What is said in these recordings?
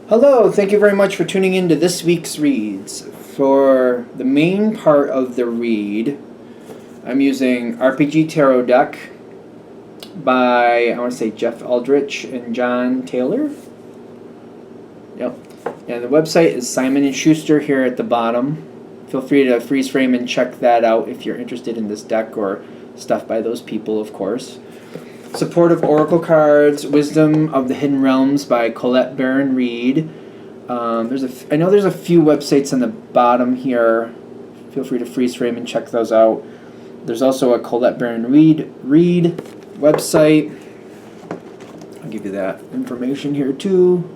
Hello, thank you very much for tuning in to this week's reads. For the main part of the read, I'm using RPG Tarot deck by, I want to say, Jeff Aldrich and John Taylor. Yep. And the website is Simon & Schuster here at the bottom. Feel free to freeze frame and check that out if you're interested in this deck or stuff by those people, of course. Supportive Oracle cards, Wisdom of the Hidden Realms by Colette Baron Reed. I know there's a few websites on the bottom here. Feel free to freeze frame and check those out. There's also a Colette Baron Reed website. I'll give you that information here too.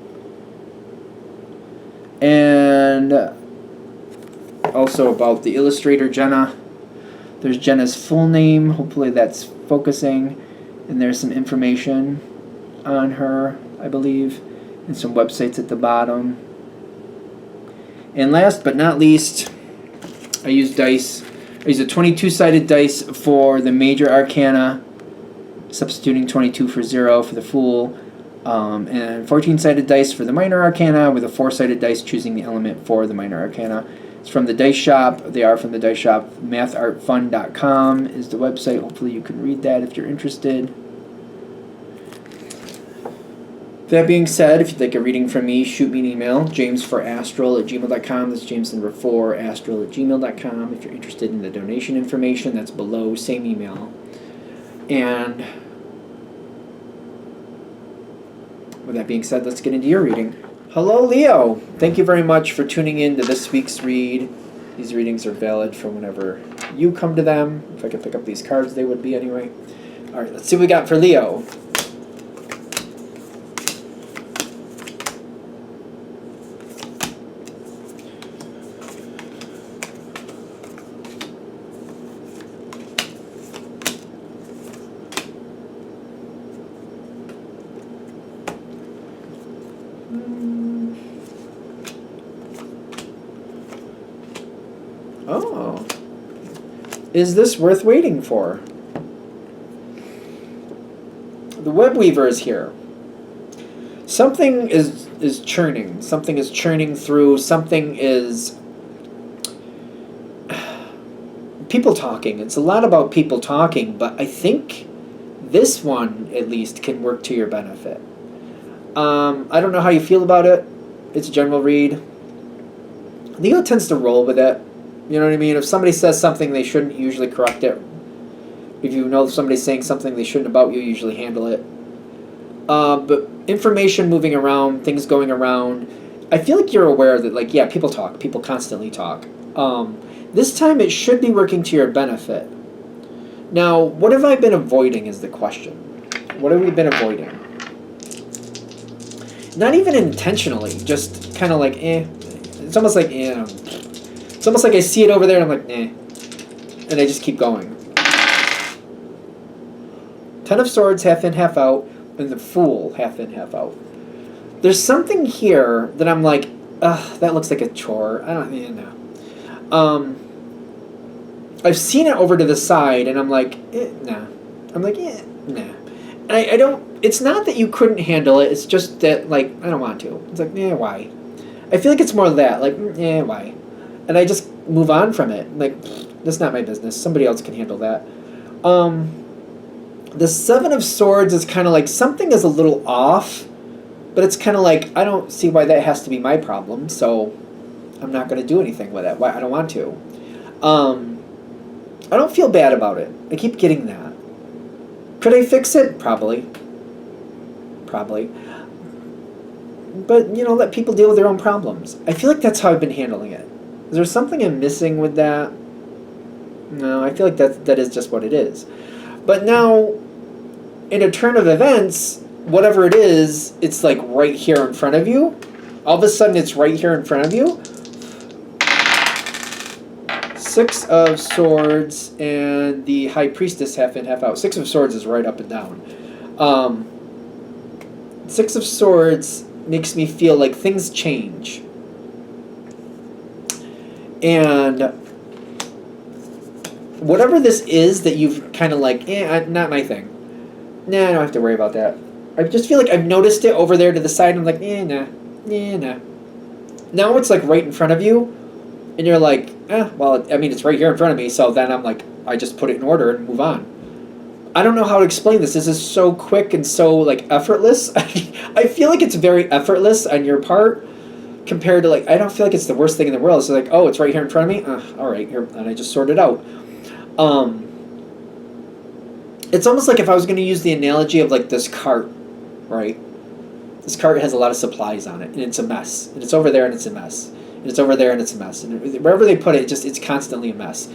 And also about the illustrator Jenna. There's Jenna's full name. Hopefully that's focusing. And there's some information on her, I believe, and some websites at the bottom. And last but not least, I use dice. I use a 22-sided dice for the major arcana, substituting 22 for 0 for the Fool, and 14-sided dice for the minor arcana, with a 4-sided dice choosing the element for the minor arcana. It's from the Dice Shop. They are from the Dice Shop. MathArtFun.com is the website. Hopefully you can read that if you're interested. That being said, if you'd like a reading from me, shoot me an email, jamesforastral@gmail.com. That's James number 4, astral@gmail.com. If you're interested in the donation information, that's below, same email. And with that being said, let's get into your reading. Hello, Leo. Thank you very much for tuning in to this week's read. These readings are valid for whenever you come to them. If I could pick up these cards, they would be anyway. All right, let's see what we got for Leo. Oh. Is this worth waiting for? The web weaver is here. Something is churning. Something is churning through. Something is people talking. It's a lot about people talking, but I think this one at least can work to your benefit. I don't know how you feel about it. It's a general read. Leo tends to roll with it. You know what I mean? If somebody says something, they shouldn't usually correct it. If you know somebody's saying something they shouldn't about you, usually handle it. But information moving around, things going around, I feel like you're aware that, like, yeah, people talk. People constantly talk. This time it should be working to your benefit. Now, what have I been avoiding is the question. What have we been avoiding? Not even intentionally, just kind of like, eh. It's almost like, eh. It's almost like I see it over there and I'm like, eh. And I just keep going. 10 of Swords, half in, half out. And the Fool, half in, half out. There's something here that I'm like, ugh, that looks like a chore. I don't know. I've seen it over to the side and I'm like, nah. I'm like, nah. And I don't, it's not that you couldn't handle it. It's just that, like, I don't want to. It's like, why? I feel like it's more that, like, why? And I just move on from it. Like, that's not my business. Somebody else can handle that. The 7 of Swords is kind of like something is a little off, but it's kind of like, I don't see why that has to be my problem, so I'm not going to do anything with it. Why? I don't want to. I don't feel bad about it. I keep getting that. Could I fix it? Probably. But, you know, let people deal with their own problems. I feel like that's how I've been handling it. Is there something I'm missing with that? No, I feel like that is just what it is. But now, in a turn of events, whatever it is, it's like right here in front of you. All of a sudden, it's right here in front of you. 6 of Swords and the High Priestess, half in, half out. 6 of Swords is right up and down. 6 of Swords makes me feel like things change. And whatever this is that you've kind of like, not my thing. Nah, I don't have to worry about that. I just feel like I've noticed it over there to the side, and I'm like, nah. yeah, nah. Now it's like right in front of you, and you're like, well, I mean, it's right here in front of me, so then I'm like, I just put it in order and move on. I don't know how to explain this. This is so quick and so like effortless. I feel like it's very effortless on your part compared to like I don't feel like it's the worst thing in the world. It's like, oh, it's right here in front of me. All right, here, and I just sort it out. It's almost like if I was going to use the analogy of like this cart, right? This cart has a lot of supplies on it, and it's a mess. And it's over there, and it's a mess. And it's over there, and it's a mess. And wherever they put it, it's constantly a mess.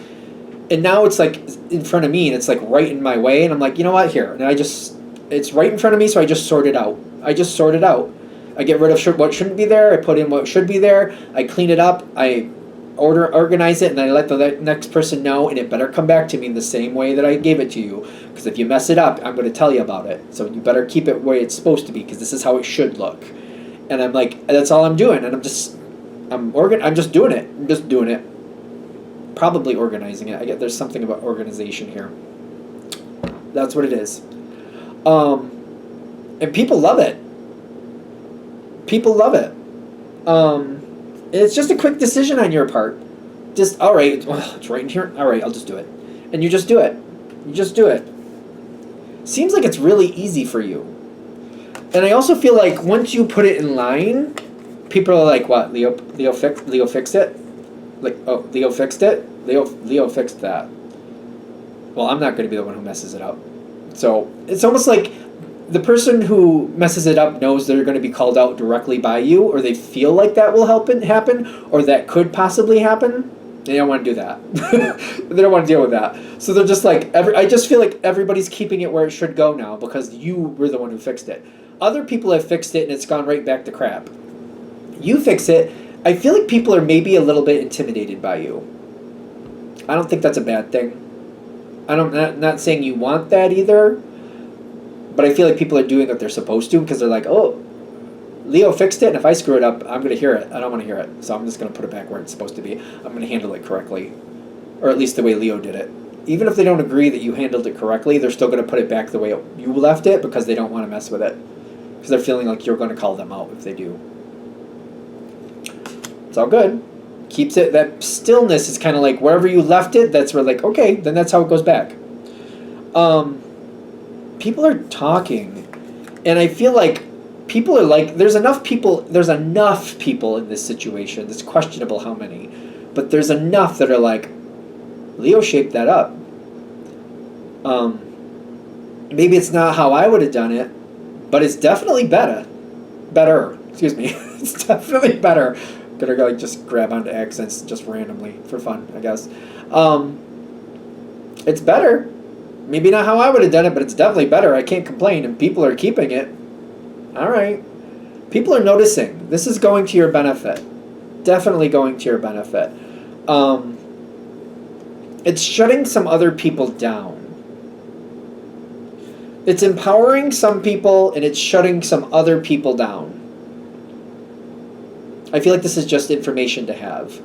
And now it's like in front of me, and it's like right in my way, and I'm like, you know what, here. And it's right in front of me, so I just sort it out. I get rid of what shouldn't be there. I put in what should be there. I clean it up. I organize it, and I let the next person know, and it better come back to me in the same way that I gave it to you. Because if you mess it up, I'm going to tell you about it. So you better keep it the way it's supposed to be, because this is how it should look. And I'm like, that's all I'm doing, and I'm just doing it. I'm just doing it. Probably organizing it. I get there's something about organization here. That's what it is. And people love it. People love it. It's just a quick decision on your part. Just, all right, it's right in here. All right, I'll just do it. And you just do it. You just do it. Seems like it's really easy for you. And I also feel like once you put it in line, people are like, what, Leo fixed it? Like, oh, Leo fixed it? Leo fixed that. Well, I'm not going to be the one who messes it up. So it's almost like the person who messes it up knows they're going to be called out directly by you, or they feel like that will happen, or that could possibly happen. They don't want to do that. They don't want to deal with that. So they're just like, I just feel like everybody's keeping it where it should go now because you were the one who fixed it. Other people have fixed it and it's gone right back to crap. You fix it. I feel like people are maybe a little bit intimidated by you. I don't think that's a bad thing. Not saying you want that either, but I feel like people are doing what they're supposed to because they're like, oh, Leo fixed it, and if I screw it up, I'm going to hear it. I don't want to hear it, so I'm just going to put it back where it's supposed to be. I'm going to handle it correctly, or at least the way Leo did it. Even if they don't agree that you handled it correctly, they're still going to put it back the way you left it because they don't want to mess with it. Because they're feeling like you're going to call them out if they do. It's all good. Keeps it, that stillness is kind of like wherever you left it, that's where like, okay, then that's how it goes back. People are talking, and I feel like people are like, there's enough people in this situation. It's questionable how many, but there's enough that are like, Leo shaped that up. Maybe it's not how I would have done it, but it's definitely better. Excuse me. It's definitely better. Gonna like just grab onto accents just randomly for fun, I guess. It's better. Maybe not how I would have done it, but it's definitely better. I can't complain, and people are keeping it. All right. People are noticing. This is going to your benefit. Definitely going to your benefit. It's shutting some other people down. It's empowering some people, and it's shutting some other people down. I feel like this is just information to have.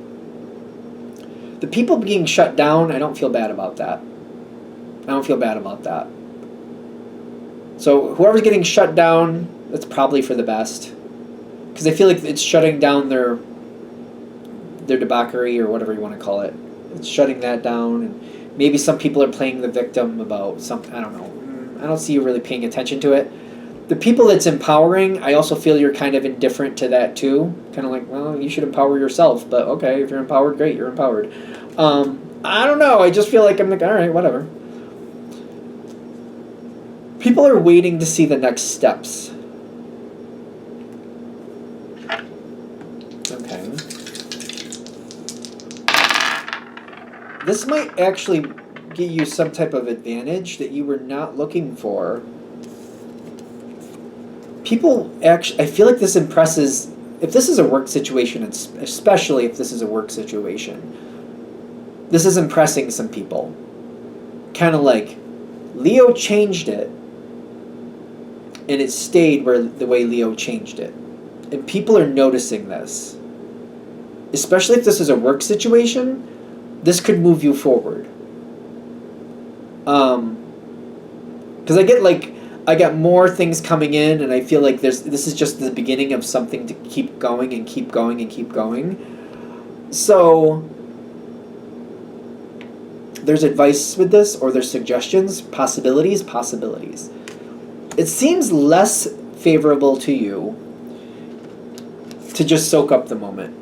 The people being shut down, I don't feel bad about that. So whoever's getting shut down, that's probably for the best. Because I feel like it's shutting down their debauchery or whatever you want to call it. It's shutting that down. And maybe some people are playing the victim about something. I don't know. I don't see you really paying attention to it. The people that's empowering, I also feel you're kind of indifferent to that too. Kind of like, well, you should empower yourself. But okay, if you're empowered, great, you're empowered. I don't know. I just feel like I'm like, all right, whatever. People are waiting to see the next steps. Okay. This might actually give you some type of advantage that you were not looking for. People actually, I feel like this impresses, if this is a work situation, especially if this is a work situation, this is impressing some people. Kind of like, Leo changed it, and it stayed the way Leo changed it. And people are noticing this. Especially if this is a work situation, this could move you forward. Because I get like, I got more things coming in, and I feel like this is just the beginning of something to keep going and keep going and keep going. So there's advice with this, or there's suggestions, possibilities. It seems less favorable to you to just soak up the moment.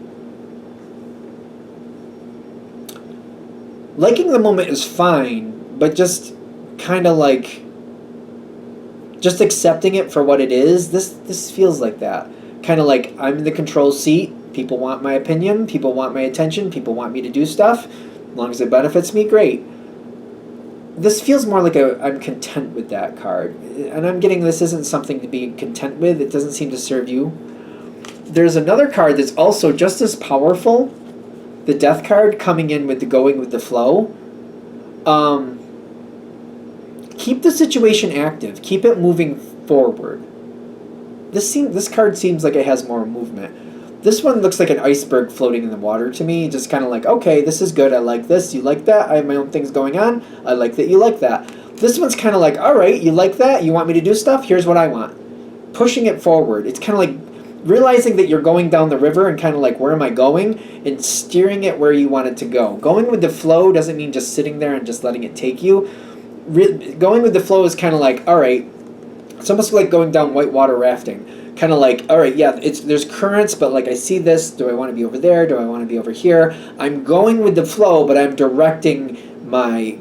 Liking the moment is fine, but just kind of like just accepting it for what it is. This feels like that. Kind of like I'm in the control seat. People want my opinion. People want my attention. People want me to do stuff. As long as it benefits me, great. This feels more like I'm content with that card. And I'm getting this isn't something to be content with. It doesn't seem to serve you. There's another card that's also just as powerful. The Death card coming in with the going with the flow. Keep the situation active. Keep it moving forward. This card seems like it has more movement. This one looks like an iceberg floating in the water to me. Just kind of like, okay, this is good. I like this. You like that? I have my own things going on. I like that you like that. This one's kind of like, all right, you like that? You want me to do stuff? Here's what I want. Pushing it forward. It's kind of like realizing that you're going down the river and kind of like, where am I going? And steering it where you want it to go. Going with the flow doesn't mean just sitting there and just letting it take you. Going with the flow is kind of like, all right, it's almost like going down whitewater rafting. Kind of like, all right, yeah, there's currents, but like I see this. Do I want to be over there? Do I want to be over here? I'm going with the flow, but I'm directing my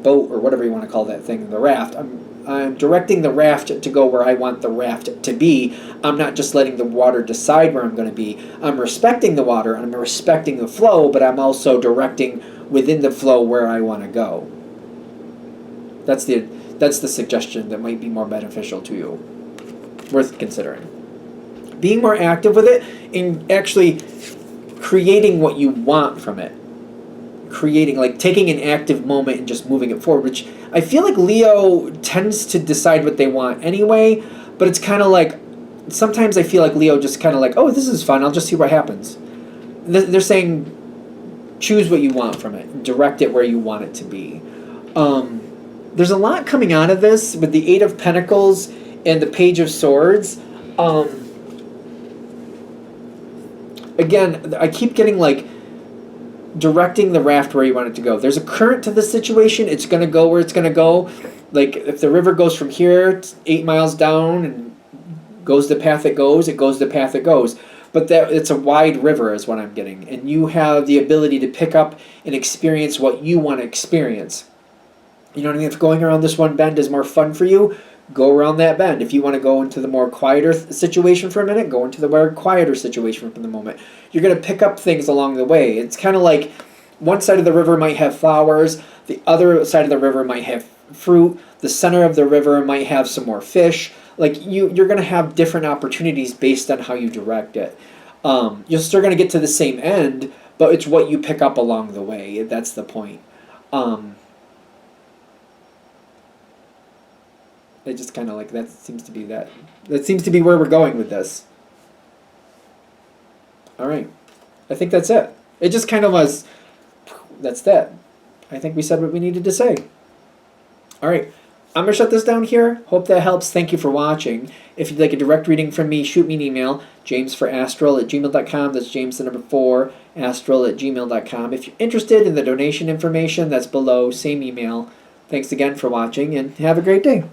boat, or whatever you want to call that thing, the raft. I'm directing the raft to go where I want the raft to be. I'm not just letting the water decide where I'm going to be. I'm respecting the water, and I'm respecting the flow, but I'm also directing within the flow where I want to go. That's the suggestion that might be more beneficial to you. Worth considering. Being more active with it and actually creating what you want from it. Creating, like taking an active moment and just moving it forward, which I feel like Leo tends to decide what they want anyway, but it's kind of like, sometimes I feel like Leo just kind of like, oh, this is fun, I'll just see what happens. They're saying choose what you want from it, direct it where you want it to be. There's a lot coming out of this with the Eight of Pentacles and the Page of Swords. Again, I keep getting like directing the raft where you want it to go. There's a current to the situation. It's going to go where it's going to go. Like if the river goes from here 8 miles down and goes the path it goes the path it goes. But that it's a wide river is what I'm getting. And you have the ability to pick up and experience what you want to experience. You know what I mean? If going around this one bend is more fun for you, go around that bend. If you want to go into the more quieter situation for a minute, go into the more quieter situation for the moment. You're going to pick up things along the way. It's kind of like one side of the river might have flowers, the other side of the river might have fruit, the center of the river might have some more fish. Like you're going to have different opportunities based on how you direct it. You're still going to get to the same end, but it's what you pick up along the way. That's the point. It just kind of like that seems to be where we're going with this. All right, I think that's it. It just kind of was. That's that. I think we said what we needed to say. All right, I'm gonna shut this down here. Hope that helps. Thank you for watching. If you'd like a direct reading from me, shoot me an email, jamesforastral@gmail.com. That's James the number 4 astral@gmail.com. If you're interested in the donation information, that's below. Same email. Thanks again for watching, and have a great day.